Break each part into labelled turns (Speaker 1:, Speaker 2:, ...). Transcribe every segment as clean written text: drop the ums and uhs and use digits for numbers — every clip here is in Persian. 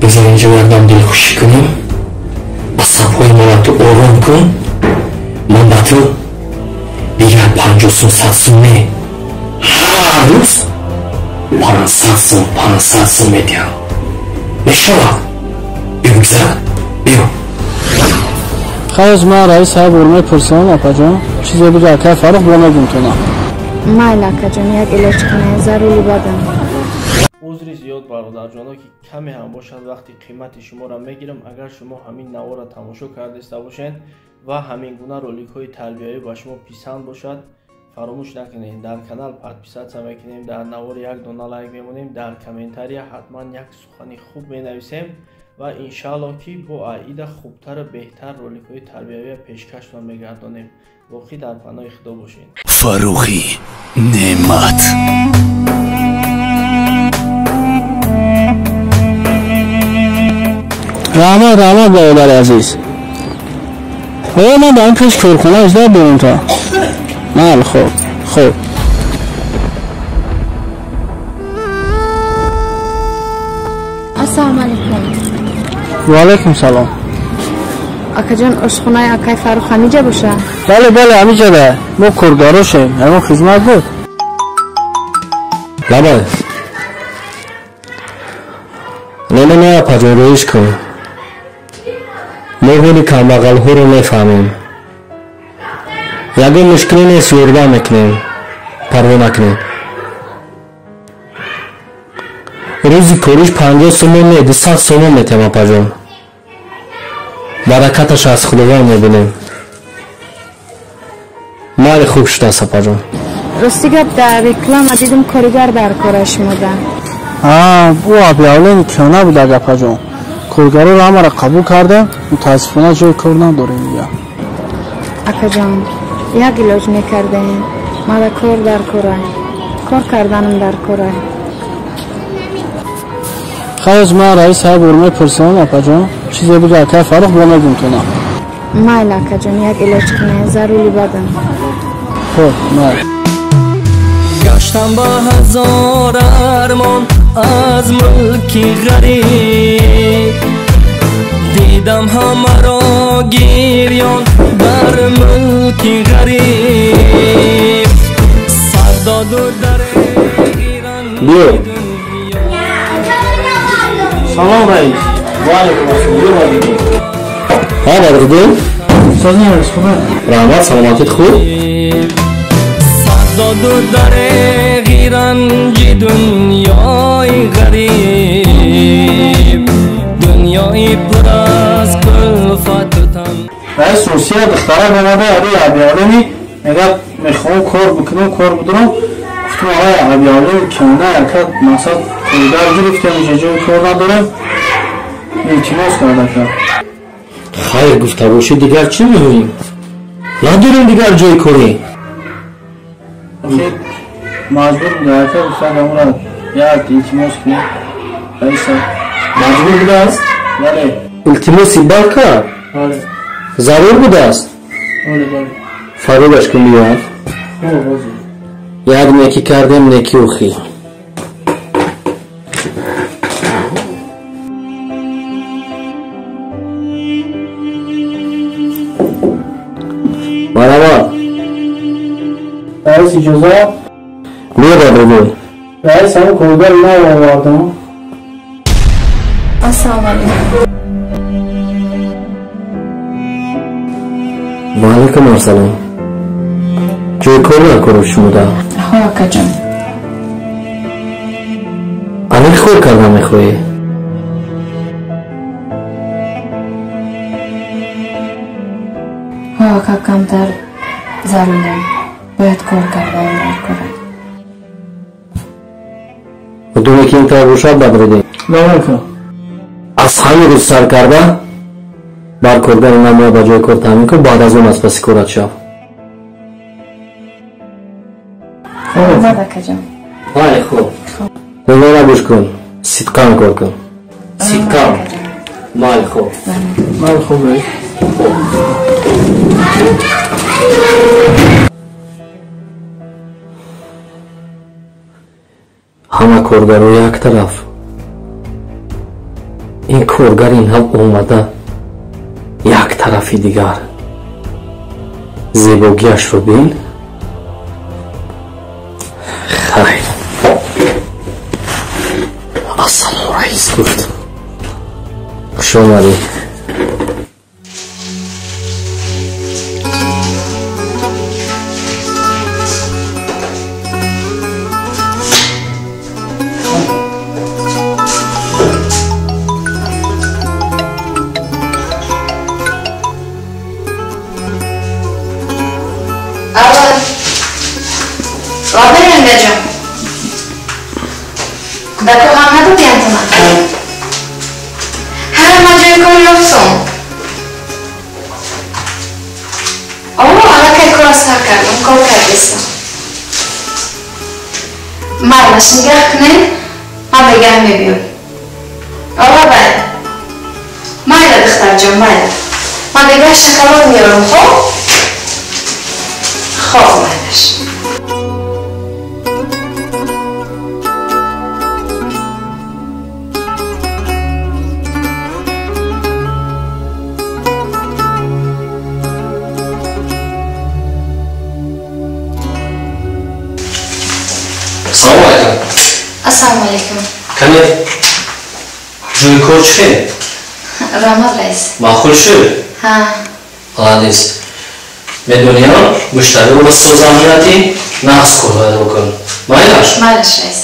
Speaker 1: بذار اینجا بردم دل خوشی کنیم، عصبهای ما تو آرام کن. من با تو دیگر 50 سال 100 ساله هر روز 500 سال میدیم. نشود بگذار بیرون.
Speaker 2: خیز من رئیس های برمه پرسیان اپا جان چیزی بگه که فرق بلنگیم کنم.
Speaker 3: مایل اکا جان یک علاج کنه ضروری بدم.
Speaker 4: عذری زیاد برادر جانا که کمی هم باشد وقتی قیمت شما را میگیرم. اگر شما همین نوار را تماشا کرده باشین و همین گونه رولیک های تربیتی با شما پسند باشد فراموش نکنید در کانال پادپیسات میکنیم، در نوار یک دونه لایک میمونیم، در کامنتاری حتما یک سخنی خوب مینویسیم و انشالله که با عید خوبتر و بهتر رولیک های تربیتی پیشکش میگردانیم. واقعی در پناه خدا باشین.
Speaker 5: فروخی نعمت.
Speaker 2: رحمت برادر عزیز. من با این پیش کارخونه اجده بریم تا. مال خوب.
Speaker 3: السلام علیکم.
Speaker 2: و علیکم سلام.
Speaker 3: اکا جان اشخونه اکای فروخ همیجا باشه؟
Speaker 2: بله همیجا ده. ما کارگاروشیم. همون خدمت بود.
Speaker 1: بابا نه پاجان رویش کن. ما ولی کامبغل ها رو نفهمیم. یکی مشکلی نیست یورده میکنیم، پروا نکنیم. روزی کاریش 50 سومون میده 100 سومون میتیم اپا جان. برکتش از خداوند میبینیم. مال خوب شده است اپا جان.
Speaker 3: راستی گفت در رکلام دیدم کارگر در کارش موده.
Speaker 2: او آبیاولین کنه بود اپا جان. کارگرو را همه را قبول کرده. متاسفانه جای کار نداریم یا.
Speaker 3: اکا جان یک علاج میکردیم. ما در کار در کار کردنم در کاره.
Speaker 2: خیز من رئیس های برمه پرسیان اپا جان چیزی بگه که فرق بلنگیم کنم.
Speaker 3: مایل اکا جان یک علاج کنه ضروری بدم.
Speaker 2: خب مایل.
Speaker 6: گشتم با هزار ارمان از ملکی غریب، دیدم همه را گریان در ملکی غریب. سرداد و در ایران
Speaker 2: سلام رئیس. و علیکم السلام.
Speaker 1: بردیم؟
Speaker 2: سازم رئیس خوبه.
Speaker 1: رحمت سلامتیت خوب؟
Speaker 6: سرداد و در غیرنجی دنیای غریب، دنیای پر از کلفت و تن.
Speaker 2: رئیس روسیه دختره بمده علی عبیالینی میگه میخوام کار بکنم کار بدارم. گفتم آقای عبیالین کنه اکد مقصد کارگر گرفتیم اینجا جای کار ندارم. التماس کرده کرد.
Speaker 1: خیر گفته باشی دیگر چی می‌گوییم؟ نداریم دیگر جای کاری.
Speaker 2: مجبور بوده اکد گفتن همون را یک التماس کنیم. رئیس
Speaker 1: مجبور بوده است؟
Speaker 2: بله.
Speaker 1: التماسی برکر؟
Speaker 2: بله.
Speaker 1: ضرور بوده است؟
Speaker 2: بله.
Speaker 1: فریبش کن بیاد. یک نیکی کردیم نیکی اوخی. مرحبا
Speaker 2: رئیس اجازه
Speaker 1: میاد بگوی.
Speaker 2: رئیس همون کارگر نه آوردم.
Speaker 3: السلام علیکم.
Speaker 1: و علیکم السلام. جای کار نکنم شموده.
Speaker 3: ها اکا جان.
Speaker 1: الان خور کردم میخوایی؟
Speaker 3: ها اکا کمتر ضروری باید کار کردن در کاره.
Speaker 1: و دومی که این طور باشد بدردیم.
Speaker 2: نمون
Speaker 1: از همین روز سر کرده بر کارگر نموی با جای کار تامین کن. بعد از اون از پسی کارت شو.
Speaker 3: خوب اکا جان.
Speaker 1: بله خوب. بگو نبوش کن. صدقان کار کن. صدقان. مال خوب.
Speaker 2: مال خوب رئیس. همه کارگرو یک طرف
Speaker 1: این کارگر این هم اومده یک طرفی دیگر زیباگیش رو بین. خیلی السلام رئیس گفت خوش آمدی.
Speaker 3: Dacă am adus piantuma. Hai mă joc cu lopson. Ala că cola sacar, un coca desa. Mala shigakne, ma begam mebiu. Ala ba. Mayla dixtar jon, mayla. Ma begam shokolad miyoram, xo'p? Xo'p, maylash.
Speaker 1: Assalomu alaykum.
Speaker 3: Assalomu alaykum.
Speaker 1: Qanday? Joy ko'rchi?
Speaker 3: Rahmat rais.
Speaker 1: Ma'qul shu?
Speaker 3: Ha.
Speaker 1: Молодец. Медониан, муштари у созамияти нақс кӯрад букун. Майлаш?
Speaker 3: Maylash rais.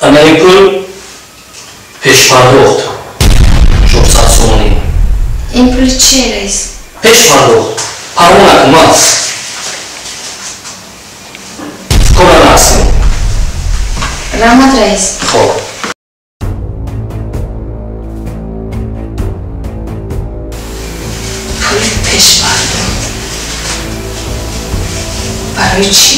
Speaker 1: Ана ин пул пешпардохт. 400 сомонӣ.
Speaker 3: In pul chi rais?
Speaker 1: Пешпардохт. Парвона кумас. Кора насим.
Speaker 3: Rahmat rais.
Speaker 1: Xo'p.
Speaker 3: Pul peshbardom. Baroy chi?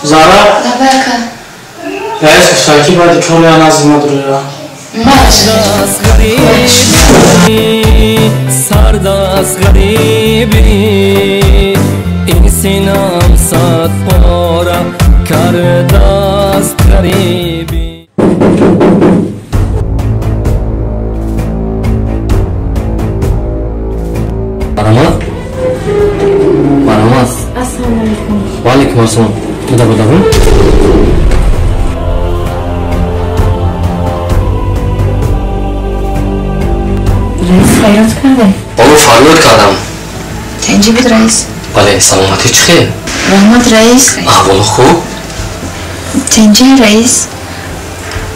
Speaker 2: Zara,
Speaker 3: Dabaka.
Speaker 2: rəis qıftar ki, bədi körləyə nazımə duruyor.
Speaker 6: سردست غریبی سردست غریبی این سینم صد پاره کرده است غریبی
Speaker 1: Марамат? Марамат.
Speaker 3: Assalomu alaykum.
Speaker 1: Ва алейкум ассалом. Буда бу?
Speaker 3: Rais faryod kardi.
Speaker 1: Бобо фарёд кардам.
Speaker 3: Tinch bud rais.
Speaker 1: Бале, саломатӣ чӣ хел?
Speaker 3: Rahmat rais.
Speaker 1: Аҳволи хуб?
Speaker 3: Tinch rais.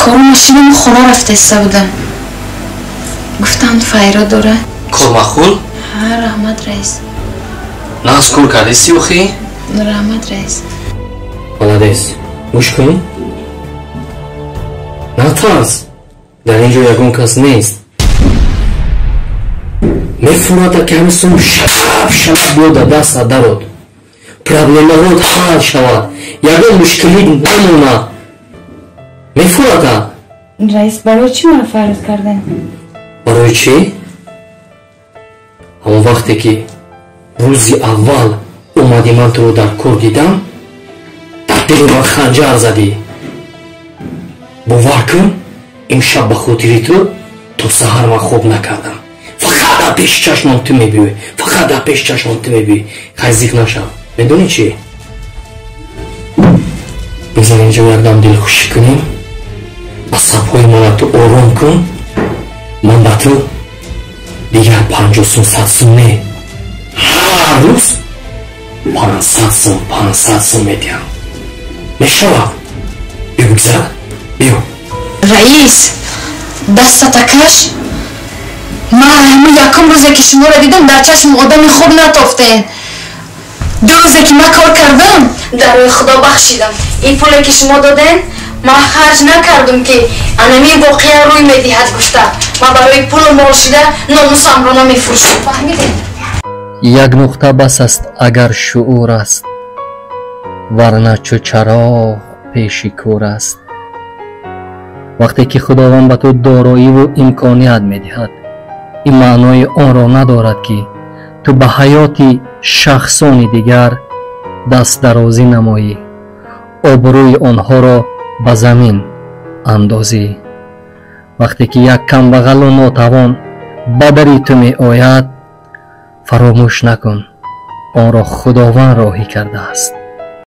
Speaker 3: Кор машинам хона рафта иста будам. Гуфтанд фаyrod дора.
Speaker 1: Кор маъқул?
Speaker 3: Ha, rahmat rais.
Speaker 1: Нағз кор кардисӣ охӣ?
Speaker 3: Rahmat rais.
Speaker 1: Молодец. Гӯш кун. Натарс. Дар ин ҷо ягон кас нест. Мефурада ки ҳамин сум шаб биёда дастат дарод. Проблемаҳоят ҳал шавад. Ягон мушкилӣ намонад. Мефурада.
Speaker 3: Rais барои чӣ маро фаryод кардем?
Speaker 1: Барои чӣ? Ҳамон вақте ки рӯзи аввал омадӣ ман туро дар кор дидам, дар дили ман ханҷар задӣ. Бовар кун, имшаб ба хотири ту то саҳар ман хоб накардам. Фақат дар пеши чашмам ту мебиёӣ. Фақат дар пеши чашмам ту мебиёӣ. Хайзик нашав. Медонӣ чӣ? бизар инҷо якдам дилхушӣ кунем. асабҳои мана ту ором кун. ман ба ту дигар 50 сум 100 сум не, ҳар рӯз 500 сум медиҳам. мешавад? бигузар, биё.
Speaker 3: Раис, дастата каш. Ман ҳамин якум рӯзе ки шуморо дидам дар чашм одами хуб натофтем. 2 рӯзе ки ман кор кардам, дар рӯи худо бахшидам. ин пуле ки шумо додем, ман харҷ накардам ки анамин воқеа рӯй медиҳад гуфта. ман барои пулу мол шуда номусамро намефурӯшам. фаҳмидем?
Speaker 7: як нуқта бас аст агар шуур аст
Speaker 1: ورنه چو چراغ پیش کور است. وقتی که خداوند به تو دارایی و امکانیت میدهد، این معنای آن را ندارد که تو به حیات شخصان دیگر دست درازی نمایی، آبروی آنها را به زمین اندازی. وقتی که یک کمبغل و ناتوان به دری تو می آید، فراموش نکن آن را خداوند راهی کرده است.